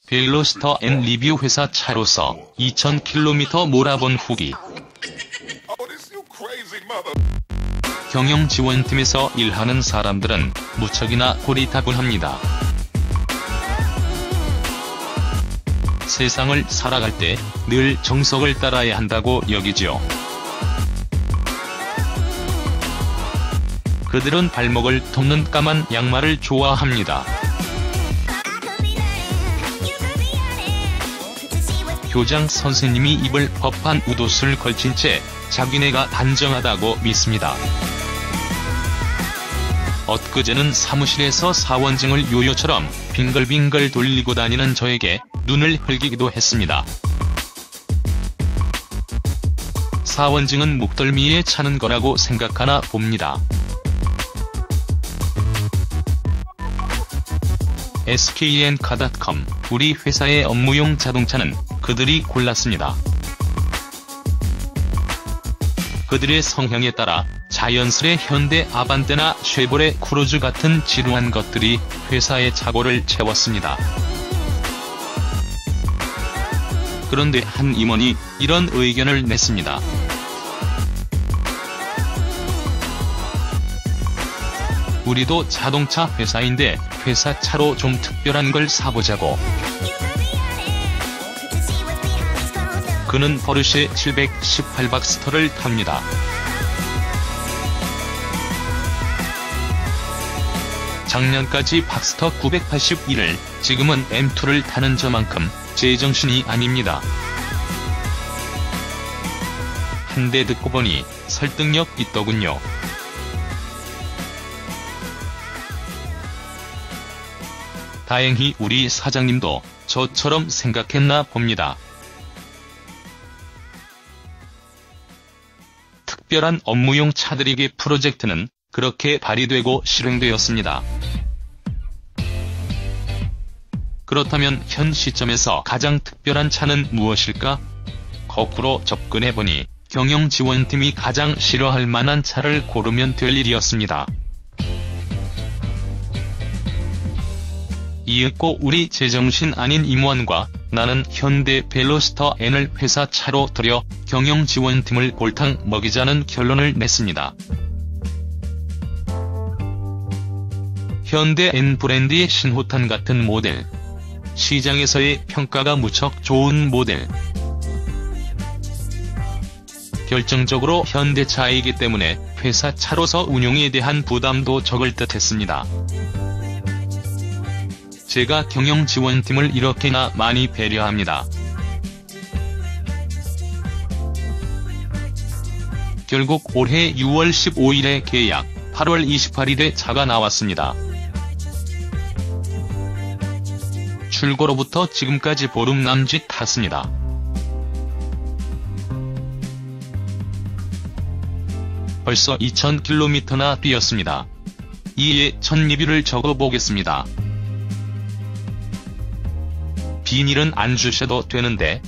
벨로스터 N 리뷰 회사 차로서 2000km 몰아본 후기. 경영지원팀에서 일하는 사람들은 무척이나 고리타분합니다. 세상을 살아갈 때 늘 정석을 따라야 한다고 여기죠. 그들은 발목을 돕는 까만 양말을 좋아합니다. 교장 선생님이 입을 법한 웃옷을 걸친 채 자기네가 단정하다고 믿습니다. 엊그제는 사무실에서 사원증을 요요처럼 빙글빙글 돌리고 다니는 저에게 눈을 흘기기도 했습니다. 사원증은 목덜미에 차는 거라고 생각하나 봅니다. skncar.com 우리 회사의 업무용 자동차는 그들이 골랐습니다. 그들의 성향에 따라 자연스레 현대 아반떼나 쉐보레 크루즈 같은 지루한 것들이 회사의 차고를 채웠습니다. 그런데 한 임원이 이런 의견을 냈습니다. 우리도 자동차 회사인데 회사 차로 좀 특별한 걸 사보자고. 그는 포르쉐 718 박스터를 탑니다. 작년까지 박스터 981을, 지금은 M2를 타는 저만큼 제정신이 아닙니다. 한 대 듣고 보니 설득력 있더군요. 다행히 우리 사장님도 저처럼 생각했나 봅니다. 특별한 업무용 차들이기 프로젝트는 그렇게 발의되고 실행되었습니다. 그렇다면 현 시점에서 가장 특별한 차는 무엇일까? 거꾸로 접근해보니 경영지원팀이 가장 싫어할 만한 차를 고르면 될 일이었습니다. 이윽고 우리 제정신 아닌 임원과 나는 현대 벨로스터 N을 회사 차로 들여 경영지원팀을 골탕 먹이자는 결론을 냈습니다. 현대 N 브랜드의 신호탄 같은 모델. 시장에서의 평가가 무척 좋은 모델. 결정적으로 현대차이기 때문에 회사 차로서 운용에 대한 부담도 적을 듯했습니다. 제가 경영지원팀을 이렇게나 많이 배려합니다. 결국 올해 6월 15일에 계약, 8월 28일에 차가 나왔습니다. 출고로부터 지금까지 보름 남짓 탔습니다. 벌써 2000km나 뛰었습니다. 이에 첫 리뷰를 적어보겠습니다. 비닐은 안 주셔도 되는데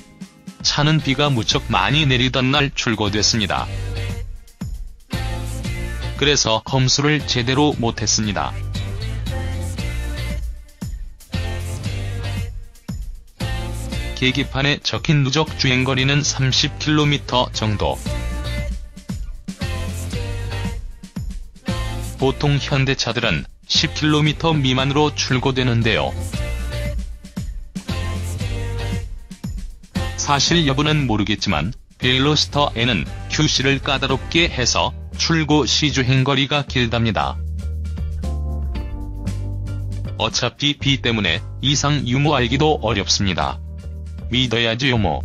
차는 비가 무척 많이 내리던 날 출고됐습니다. 그래서 검수를 제대로 못했습니다. 계기판에 적힌 누적 주행거리는 30km 정도. 보통 현대차들은 10km 미만으로 출고되는데요. 사실 여부는 모르겠지만 벨로스터 N은 QC를 까다롭게 해서 출고 시 주행거리가 길답니다. 어차피 비 때문에 이상 유무 알기도 어렵습니다. 믿어야지요 뭐.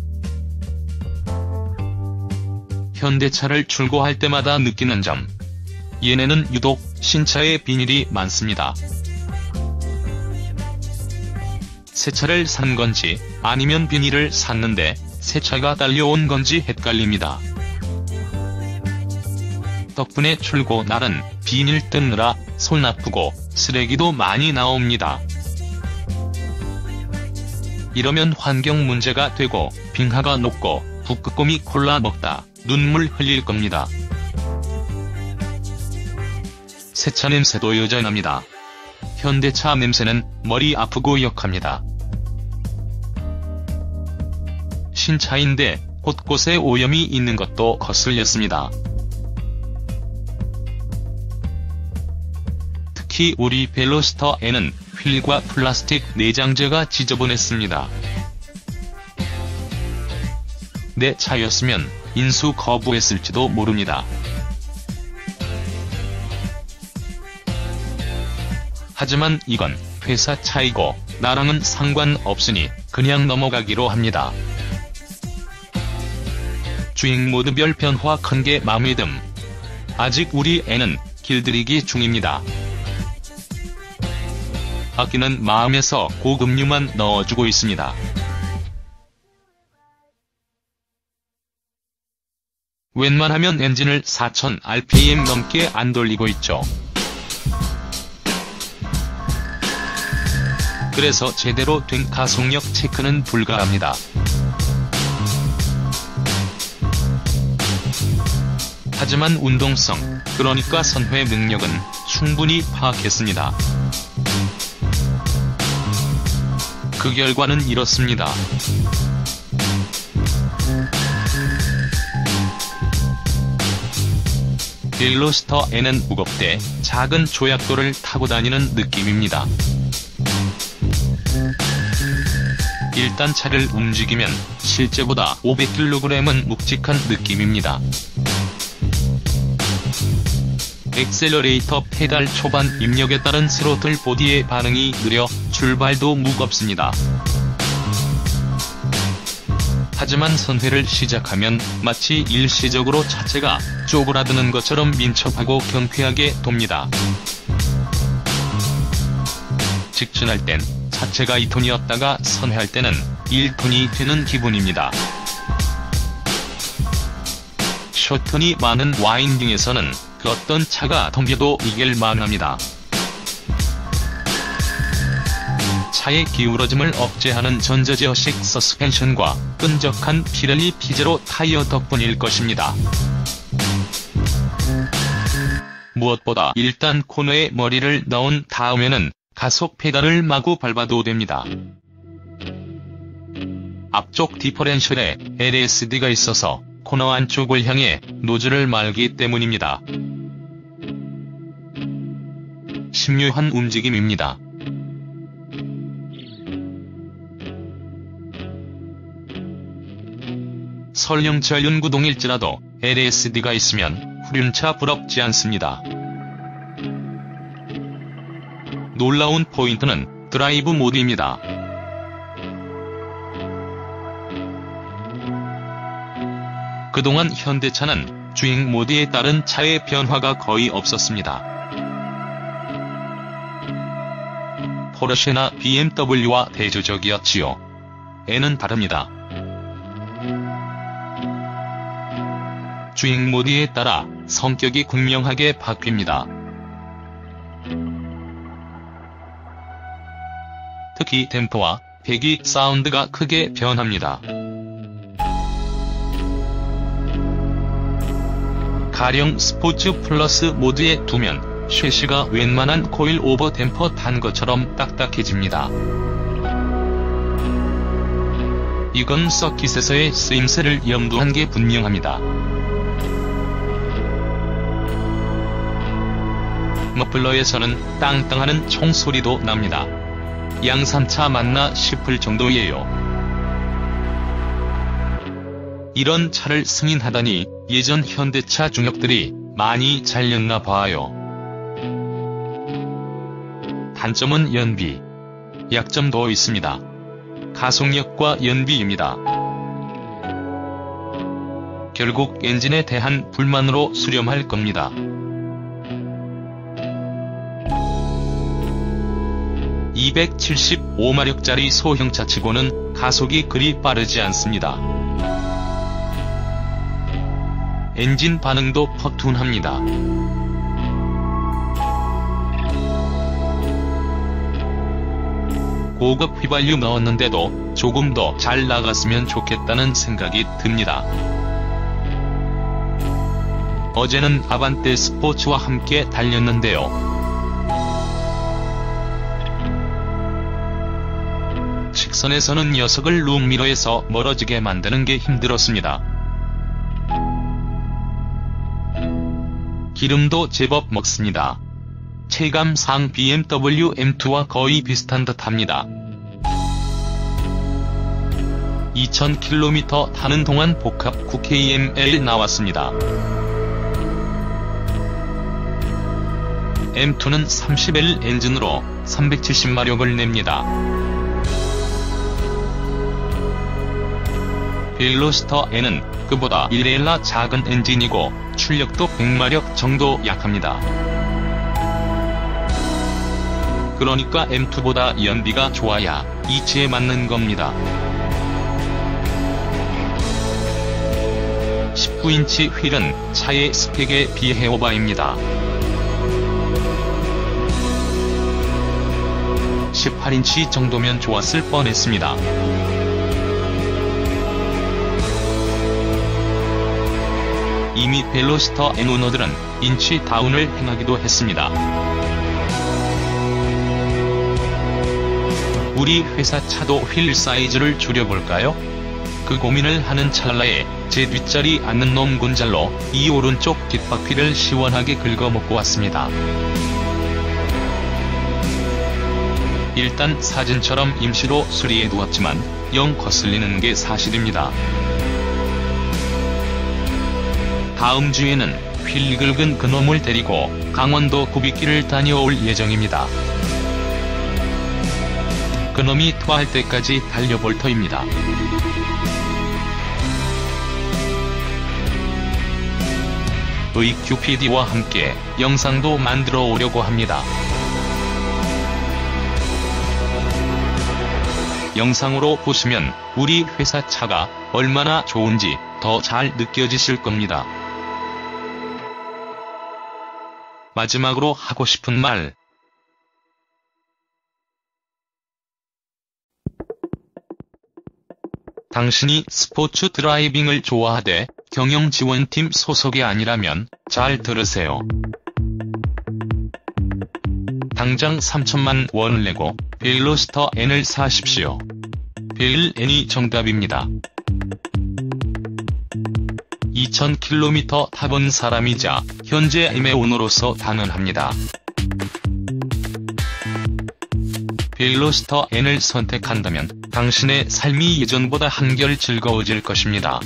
현대차를 출고할 때마다 느끼는 점. 얘네는 유독 신차에 비닐이 많습니다. 새 차를 산 건지 아니면 비닐을 샀는데 새 차가 딸려온 건지 헷갈립니다. 덕분에 출고 날은 비닐 뜯느라 손 아프고 쓰레기도 많이 나옵니다. 이러면 환경 문제가 되고 빙하가 녹고 북극곰이 콜라 먹다 눈물 흘릴 겁니다. 새차 냄새도 여전합니다. 현대차 냄새는 머리 아프고 역합니다. 신차인데 곳곳에 오염이 있는 것도 거슬렸습니다. 특히 우리 벨로스터에는 휠과 플라스틱 내장재가 지저분했습니다. 내 차였으면 인수 거부했을지도 모릅니다. 하지만 이건 회사 차이고 나랑은 상관없으니 그냥 넘어가기로 합니다. 주행 모드별 변화 큰 게 맘에 듦. 아직 우리 애는 길들이기 중입니다. 아끼는 마음에서 고급류만 넣어주고 있습니다. 웬만하면 엔진을 4000rpm 넘게 안 돌리고 있죠. 그래서 제대로 된 가속력 체크는 불가합니다. 하지만 운동성, 그러니까 선회 능력은 충분히 파악했습니다. 그 결과는 이렇습니다. 벨로스터에는 무겁되 작은 조약돌을 타고 다니는 느낌입니다. 일단 차를 움직이면 실제보다 500kg은 묵직한 느낌입니다. 액셀러레이터 페달 초반 입력에 따른 스로틀 보디의 반응이 느려 출발도 무겁습니다. 하지만 선회를 시작하면 마치 일시적으로 차체가 쪼그라드는 것처럼 민첩하고 경쾌하게 돕니다. 직진할 땐 차체가 2톤이었다가 선회할 때는 1톤이 되는 기분입니다. 쇼턴이 많은 와인딩에서는 그 어떤 차가 덤벼도 이길 만합니다. 차의 기울어짐을 억제하는 전자제어식 서스펜션과 끈적한 피렐리 피제로 타이어 덕분일 것입니다. 무엇보다 일단 코너에 머리를 넣은 다음에는 가속 페달을 마구 밟아도 됩니다. 앞쪽 디퍼렌셜에 LSD가 있어서 코너 안쪽을 향해 노즐을 말기 때문입니다. 심묘한 움직임입니다. 설령 전륜구동일지라도 LSD가 있으면 후륜차 부럽지 않습니다. 놀라운 포인트는 드라이브 모드입니다. 그동안 현대차는 주행 모드에 따른 차의 변화가 거의 없었습니다. 포르쉐나 BMW와 대조적이었지요. N은 다릅니다. 주행 모드에 따라 성격이 극명하게 바뀝니다. 특히 댐퍼와 배기 사운드가 크게 변합니다. 가령 스포츠 플러스 모드에 두면 쉐시가 웬만한 코일 오버 댐퍼 단 것처럼 딱딱해집니다. 이건 서킷에서의 쓰임새를 염두한 게 분명합니다. 머플러에서는 땅땅하는 총소리도 납니다. 양산차 맞나 싶을 정도예요. 이런 차를 승인하다니 예전 현대차 중역들이 많이 잘렸나 봐요. 단점은 연비, 약점도 있습니다. 가속력과 연비입니다. 결국 엔진에 대한 불만으로 수렴할 겁니다. (275마력짜리) 소형차치고는 가속이 그리 빠르지 않습니다. 엔진 반응도 퍼tun합니다. 고급 휘발유 넣었는데도 조금 더 잘 나갔으면 좋겠다는 생각이 듭니다. 어제는 아반떼 스포츠와 함께 달렸는데요. 차선에서는 녀석을 룸미러에서 멀어지게 만드는 게 힘들었습니다. 기름도 제법 먹습니다. 체감상 BMW M2와 거의 비슷한 듯합니다. 2000km 타는 동안 복합 9kml 나왔습니다. M2는 30L 엔진으로 370마력을 냅니다. 벨로스터 N은 그보다 1L나 작은 엔진이고 출력도 100마력 정도 약합니다. 그러니까 M2보다 연비가 좋아야 이치에 맞는 겁니다. 19인치 휠은 차의 스펙에 비해 오바입니다. 18인치 정도면 좋았을 뻔했습니다. 이미 벨로스터 N 오너들은 인치 다운을 행하기도 했습니다. 우리 회사 차도 휠 사이즈를 줄여볼까요? 그 고민을 하는 찰나에 제 뒷자리 앉는 놈 군잘로 이 오른쪽 뒷바퀴를 시원하게 긁어먹고 왔습니다. 일단 사진처럼 임시로 수리해두었지만 영 거슬리는 게 사실입니다. 다음 주에는 휠 긁은 그놈을 데리고 강원도 구비길을 다녀올 예정입니다. 그놈이 토할 때까지 달려볼 터입니다. QPD와 함께 영상도 만들어 오려고 합니다. 영상으로 보시면 우리 회사 차가 얼마나 좋은지 더 잘 느껴지실 겁니다. 마지막으로 하고 싶은 말. 당신이 스포츠 드라이빙을 좋아하되 경영지원팀 소속이 아니라면 잘 들으세요. 당장 3천만 원을 내고 벨로스터 N을 사십시오. 벨 N이 정답입니다. 2000km 타본 사람이자 현재 M의 오너로서 단언합니다. 벨로스터 N을 선택한다면 당신의 삶이 예전보다 한결 즐거워질 것입니다.